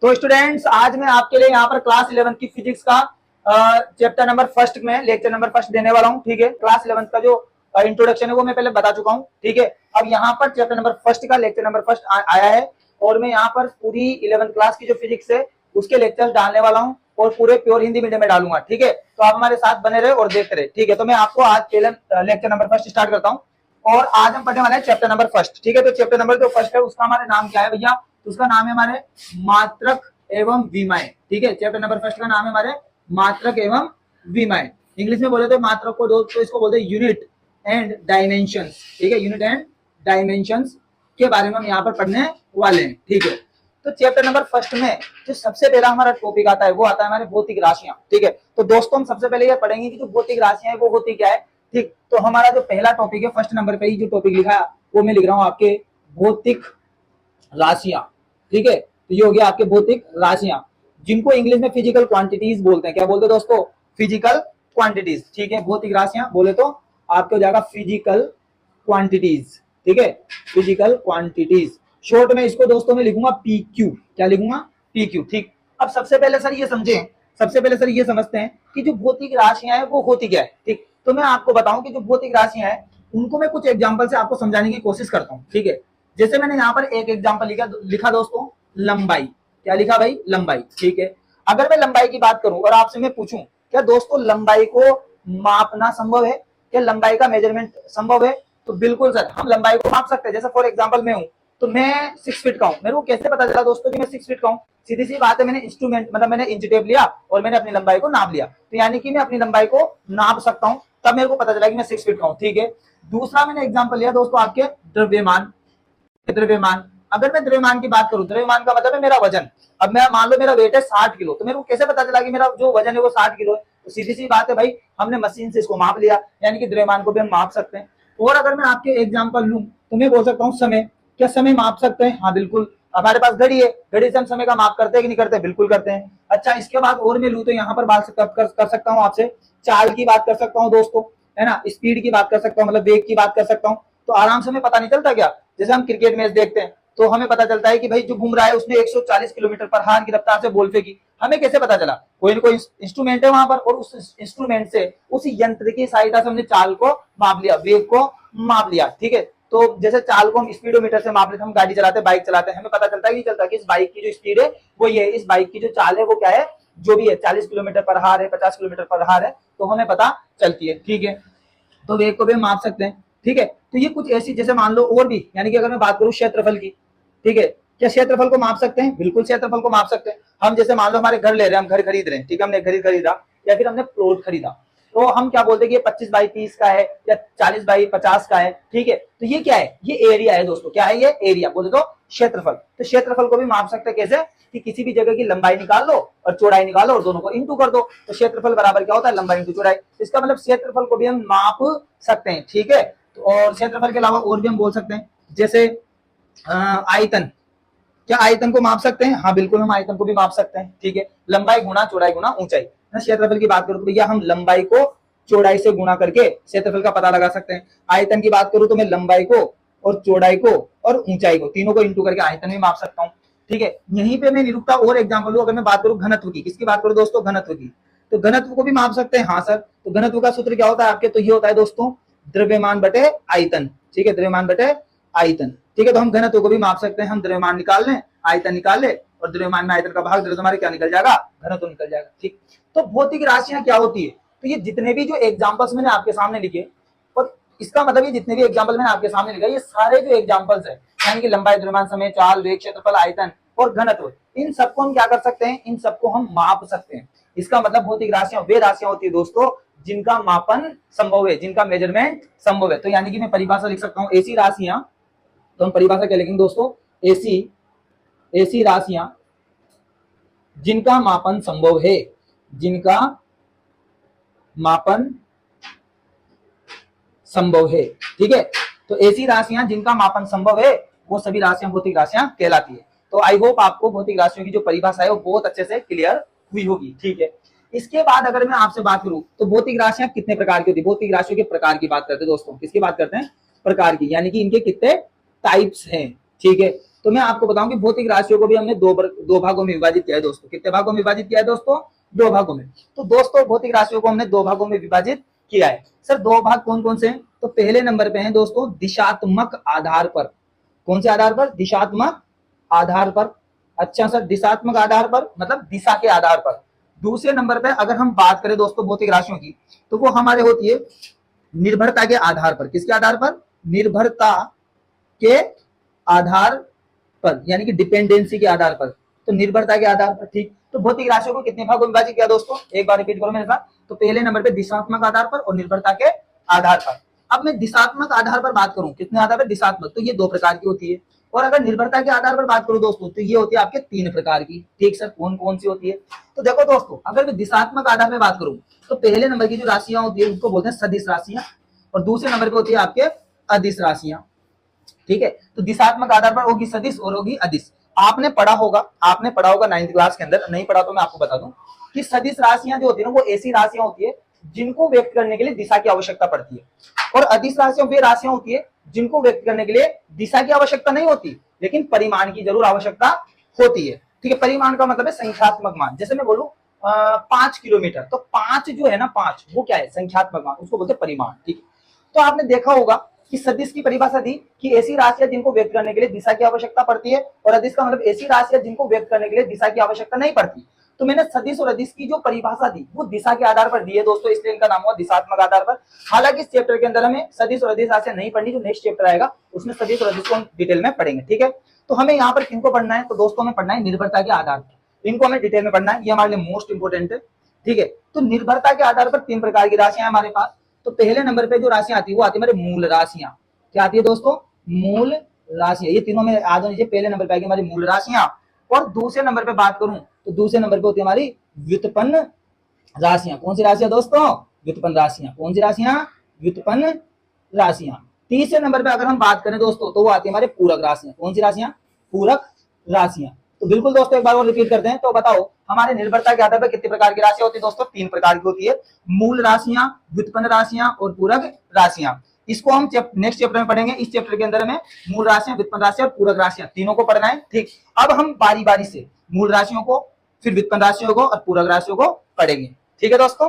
तो स्टूडेंट्स आज मैं आपके लिए यहाँ पर क्लास 11 की फिजिक्स का चैप्टर नंबर फर्स्ट में लेक्चर नंबर फर्स्ट देने वाला हूँ। ठीक है, क्लास 11 का जो इंट्रोडक्शन है वो मैं पहले बता चुका हूँ। ठीक है, अब यहाँ पर चैप्टर नंबर फर्स्ट का लेक्चर नंबर फर्स्ट आया है और मैं यहाँ पर पूरी 11th क्लास की जो फिजिक्स है उसके लेक्चर्स डालने वाला हूँ और पूरे प्योर हिंदी मीडियम में डालूंगा। ठीक है, तो आप हमारे साथ बने रहे और देखते रहे। ठीक है, तो मैं आपको आज पहले लेक्चर नंबर फर्स्ट स्टार्ट करता हूँ और आज हम पढ़ने वाले हैं चैप्टर नंबर फर्स्ट। ठीक है, तो चैप्टर नंबर जो फर्स्ट है उसका हमारे नाम क्या है भैया? उसका नाम है हमारे मात्रक एवं विमाएं। ठीक है, चैप्टर नंबर फर्स्ट का नाम है हमारे मात्रक एवं विमाएं। इंग्लिश में बोले तो मात्रक को दोस्तों इसको बोलते हैं यूनिट एंड डायमेंशंस। ठीक है, यूनिट एंड डायमेंशंस के बारे में हम यहाँ पर पढ़ने वाले हैं। ठीक है, तो चैप्टर नंबर फर्स्ट में जो सबसे पहला हमारा टॉपिक आता है वो आता है हमारे भौतिक राशियां। ठीक है, तो दोस्तों हम सबसे पहले ये पढ़ेंगे कि जो भौतिक राशियां है वो होती क्या है। ठीक, तो हमारा जो पहला टॉपिक है फर्स्ट नंबर पे ही जो टॉपिक लिखा है वो मैं लिख रहा हूँ आपके भौतिक राशियां। ठीक है, तो ये हो गया आपके भौतिक राशियां जिनको इंग्लिश में फिजिकल क्वांटिटीज बोलते हैं। क्या बोलते हैं दोस्तों? Physical quantities. ठीक है, भौतिक राशियां बोले तो आपको जाएगा फिजिकल क्वांटिटीज। ठीक है, फिजिकल क्वांटिटीज शॉर्ट में इसको दोस्तों मैं लिखूंगा PQ। क्या लिखूंगा? PQ। ठीक, अब सबसे पहले सर ये समझें, सबसे पहले सर ये समझते हैं कि जो भौतिक राशियां हैं वो होती क्या है। ठीक, तो मैं आपको बताऊं कि जो भौतिक राशियां हैं उनको मैं कुछ एग्जांपल से आपको समझाने की कोशिश करता हूं। ठीक है, जैसे मैंने यहाँ पर एक एग्जांपल लिखा दोस्तों, लंबाई। क्या लिखा भाई? लंबाई। ठीक है, अगर मैं लंबाई की बात करूं और आपसे मैं पूछूं क्या दोस्तों लंबाई को मापना संभव है? क्या लंबाई का मेजरमेंट संभव है? तो बिल्कुल सर, हम लंबाई को माप सकते हैं। जैसे फॉर एग्जाम्पल मैं हूं तो मैं 6 फीट का हूं, मेरे को कैसे पता चला दोस्तों कि मैं 6 फीट का हूं? सीधी सी बात है, मैंने इंस्ट्रूमेंट मतलब मैंने इंच टेप लिया और मैंने अपनी लंबाई को नाप लिया, तो यानी कि मैं अपनी लंबाई को नाप सकता हूं, तब मेरे को पता चला कि मैं 6 फीट का हूं। ठीक है, दूसरा मैंने एग्जाम्पल लिया दोस्तों आपके द्रव्यमान। द्रव्यमान, अगर मैं द्रव्यमान की बात करूं, द्रव्यमान का मतलब है मेरा वजन। अब मैं मान लो मेरा वेट है 60 किलो, तो मेरे को कैसे पता चला कि मेरा जो वजन है वो 60 किलो है? तो सीधी सी बात है भाई, हमने मशीन से इसको माप लिया, यानी कि द्रव्यमान को भी हम माप सकते हैं। और अगर मैं आपके एग्जाम्पल लूं तो मैं बोल सकता हूँ समय। क्या समय माप सकते हैं? हाँ बिल्कुल, हमारे पास घड़ी है, घड़ी से हम समय का माप करते हैं कि नहीं करते? बिल्कुल करते हैं। अच्छा, इसके बाद और मैं लूं तो यहाँ पर बात कर सकता हूँ आपसे, चाल की बात कर सकता हूँ दोस्तों, है ना, स्पीड की बात कर सकता हूँ, मतलब वेग की बात कर सकता हूँ। तो आराम से हमें पता नहीं चलता क्या? जैसे हम क्रिकेट मैच देखते हैं तो हमें पता चलता है कि भाई जो घूम रहा है उसने 140 किलोमीटर पर हार की रफ्तार से बॉल फेंकी। हमें कैसे पता चला? कोई ना कोई इंस्ट्रूमेंट है वहां पर और उस इंस्ट्रूमेंट से, उस यंत्र की सहायता से हमने चाल को माप लिया, वेग को माप लिया। ठीक है, तो जैसे चाल को हम स्पीडोमीटर से माप लेते, हम गाड़ी चलाते हैं, बाइक चलाते हैं, हमें पता चलता है कि चलता है कि इस बाइक की जो स्पीड है वो ये है, इस बाइक की जो चाल है वो क्या है, जो भी है 40 किलोमीटर पर हार है, 50 किलोमीटर पर हार है, तो हमें पता चलती है। ठीक है, तो वेग को भी माप सकते हैं। ठीक है, तो ये कुछ ऐसी, जैसे मान लो और भी, यानी कि अगर मैं बात करूं क्षेत्रफल की, ठीक है, क्या क्षेत्रफल को माप सकते हैं? बिल्कुल क्षेत्रफल को माप सकते हैं। हम जैसे मान लो हमारे घर ले रहे हैं, हम घर खरीद रहे हैं, ठीक है, हमने घर खरीदा या फिर हमने प्लॉट खरीदा, तो हम क्या बोलते हैं कि ये 25 बाई 30 का है या 40 बाई 50 का है। ठीक है, तो ये क्या है? ये एरिया है दोस्तों। क्या है ये? एरिया, बोले तो क्षेत्रफल। तो क्षेत्रफल को भी माप सकते हैं। कैसे? कि किसी भी जगह की लंबाई निकाल लो और चौड़ाई निकालो और दोनों को इंटू कर दो, तो क्षेत्रफल बराबर क्या होता है? लंबाई इंटू चौड़ाई। इसका मतलब क्षेत्रफल को भी हम माप सकते हैं। ठीक है, तो और क्षेत्रफल के अलावा और भी हम बोल सकते हैं, जैसे आयतन। क्या आयतन को माप सकते हैं? हाँ बिल्कुल, हम आयतन को भी माप सकते हैं। ठीक है, लंबाई गुना चौड़ाई गुना ऊंचाई। क्षेत्रफल की बात करूं तो भैया हम लंबाई को चौड़ाई से गुना करके क्षेत्रफल का पता लगा सकते हैं। आयतन की बात करूं तो मैं लंबाई को और चौड़ाई को और ऊंचाई को, तीनों को इंटू करके आयतन भी माप सकता हूँ। ठीक है, यहीं पे मैं निरुक्ता और एग्जाम्पल लूं, अगर मैं बात करूं घनत्व की, किसकी बात करूं दोस्तों? घनत्व की, तो घनत्व को भी माप सकते हैं। हाँ सर, तो घनत्व का सूत्र क्या होता है आपके? तो ये होता है दोस्तों द्रव्यमान बटे आयतन। ठीक है, द्रव्यमान बटे आयतन। ठीक है, तो हम घनत्व को भी माप सकते हैं। हम द्रव्यमान निकाल लें, आयतन निकाल ले और द्रव्यमान में आयतन का भाग दे तो हमारे क्या निकल जाएगा? घनत्व निकल जाएगा। ठीक, तो भौतिक राशियां क्या होती है? तो ये जितने भी जो एग्जांपल्स मैंने आपके सामने लिखे, और इसका मतलब ये जितने भी एग्जांपल मैंने आपके सामने लिखा, ये सारे जो एग्जांपल्स है, यानी कि लंबाई, द्रव्यमान, समय, चाल, वेग, क्षेत्रफल, आयतन और घनत्व, इन सबको हम क्या कर सकते हैं? इन सबको हम माप सकते हैं। इसका मतलब भौतिक राशियां वे राशियां होती है दोस्तों जिनका मापन संभव है, जिनका मेजरमेंट संभव है। तो यानी कि मैं परिभाषा लिख सकता हूं, ऐसी राशियां, तो हम परिभाषा क्या लिखेंगे दोस्तों? ऐसी राशियां जिनका मापन संभव है, जिनका मापन संभव है। ठीक है, तो ऐसी राशियां जिनका मापन संभव है वो सभी राशियां भौतिक राशियां कहलाती है। तो आई होप आपको भौतिक राशियों की जो परिभाषा है वो बहुत अच्छे से क्लियर हुई होगी। ठीक है, इसके बाद अगर मैं आपसे बात करूं तो भौतिक राशियां कितने प्रकार की होती है? भौतिक राशियों के प्रकार की बात करते हैं दोस्तों। किसकी बात करते हैं? प्रकार की, यानी कि इनके कितने टाइप्स हैं। ठीक है, तो मैं आपको बताऊं कि भौतिक राशियों को भी हमने दो भागों में विभाजित किया है दोस्तों। कितने भागों में विभाजित किया है दोस्तों? दो भागों में। तो दोस्तों भौतिक राशियों को हमने दो भागों में विभाजित किया है। सर दो भाग कौन कौन से हैं? तो पहले नंबर पे हैं दोस्तों दिशात्मक आधार पर। कौन से आधार पर? दिशात्मक आधार पर। अच्छा सर, दिशात्मक आधार पर मतलब दिशा के आधार पर। दूसरे नंबर पे अगर हम बात करें दोस्तों भौतिक राशियों की, तो वो हमारे होती है निर्भरता के आधार पर। किसके आधार पर? निर्भरता के आधार पर, यानी कि डिपेंडेंसी के आधार पर। तो निर्भरता के आधार पर, ठीक। तो भौतिक राशियों को कितने भागों में विभाजित किया दोस्तों? एक बार रिपीट करो मेरे साथ। तो पहले नंबर पे दिशात्मक आधार पर और निर्भरता के आधार पर। अब मैं दिशात्मक आधार पर बात करूं, कितने आधार पर? दिशात्मक, तो ये दो प्रकार की होती है। और अगर निर्भरता के आधार पर बात करूं दोस्तों, तो ये होती है आपके तीन प्रकार की। ठीक सर, कौन कौन सी होती है? तो देखो दोस्तों, अगर मैं दिशात्मक आधार पर बात करूं, तो पहले नंबर की जो राशियां होती है उनको बोलते हैं सदिश राशियां, और दूसरे नंबर पे होती है आपके अदिश राशियां। ठीक है, तो दिशात्मक आधार पर होगी सदिश और होगी अदिश। आपने पढ़ा होगा 9th क्लास के अंदर, नहीं पढ़ा तो मैं आपको बता दूं कि सदिश राशियां जो होती है ना, वो ऐसी राशियां होती है जिनको व्यक्त करने के लिए दिशा की आवश्यकता पड़ती है। और अदिश राशियां वे राशियां होती है जिनको व्यक्त करने के लिए दिशा की आवश्यकता नहीं होती, लेकिन परिमाण की जरूर आवश्यकता होती है। ठीक है, परिमाण का मतलब है संख्यात्मक मान। जैसे मैं बोलूं 5 किलोमीटर, तो 5 जो है ना, 5 वो क्या है? संख्यात्मक मान, उसको बोलते हैं परिमाण। ठीक है, तो आपने देखा होगा कि सदिश की परिभाषा दी कि ऐसी राशियां जिनको व्यक्त करने के लिए दिशा की आवश्यकता पड़ती है, और अदिश का मतलब ऐसी राशियां जिनको व्यक्त करने के लिए दिशा की आवश्यकता नहीं पड़ती। तो मैंने सदिश और अदिश की जो परिभाषा दी वो दिशा के आधार पर दी है दोस्तों, इसलिए इनका नाम हुआ दिशात्मक आधार पर। हालांकि इस चैप्टर के अंदर हमें सदिश और अदिश राशियां नहीं पढ़नी, जो नेक्स्ट चैप्टर आएगा उसमें सदिश और अदिश को हम डिटेल में पढ़ेंगे। ठीक है, तो हमें यहाँ पर किनको पढ़ना है? तो दोस्तों हमें पढ़ना है निर्भरता के आधार पर। इनको हमें डिटेल में पढ़ना है, ये हमारे लिए मोस्ट इंपोर्टेंट है। ठीक है, तो निर्भरता के आधार पर तीन प्रकार की राशियां हमारे पास। तो पहले नंबर पे जो राशियां आती है वो आती है हमारे मूल राशियां। क्या आती है दोस्तों? मूल राशियां। ये तीनों में याद होनी चाहिए। पहले नंबर पे आएगी हमारी मूल राशियां, और दूसरे नंबर पे बात करूं तो दूसरे नंबर पे होती है हमारी व्युत्पन्न राशियां। कौन सी राशियां दोस्तों? व्युत्पन्न राशियां। कौन सी राशियां? व्युत्पन्न राशियां। तीसरे नंबर पे अगर हम बात करें दोस्तों, तो वो आती है हमारे पूरक राशियां। कौन सी राशियां? पूरक राशियां। तो बिल्कुल दोस्तों एक बार और रिपीट करते हैं। तो बताओ हमारे निर्भरता के आधार पर कितने प्रकार की राशियां होती है दोस्तों? तीन प्रकार की होती है, मूल राशियां, व्युत्पन्न राशियां और पूरक राशियां। इसको हम नेक्स्ट चैप्टर में पढ़ेंगे। इस चैप्टर के अंदर हमें मूल राशियां, व्युत्पन्न राशियां और पूरक राशियां तीनों को पढ़ना है। ठीक, अब हम बारी बारी से मूल राशियों को, फिर व्युत्पन्न राशियों को और पूरक राशियों को पढ़ेंगे। ठीक है दोस्तों।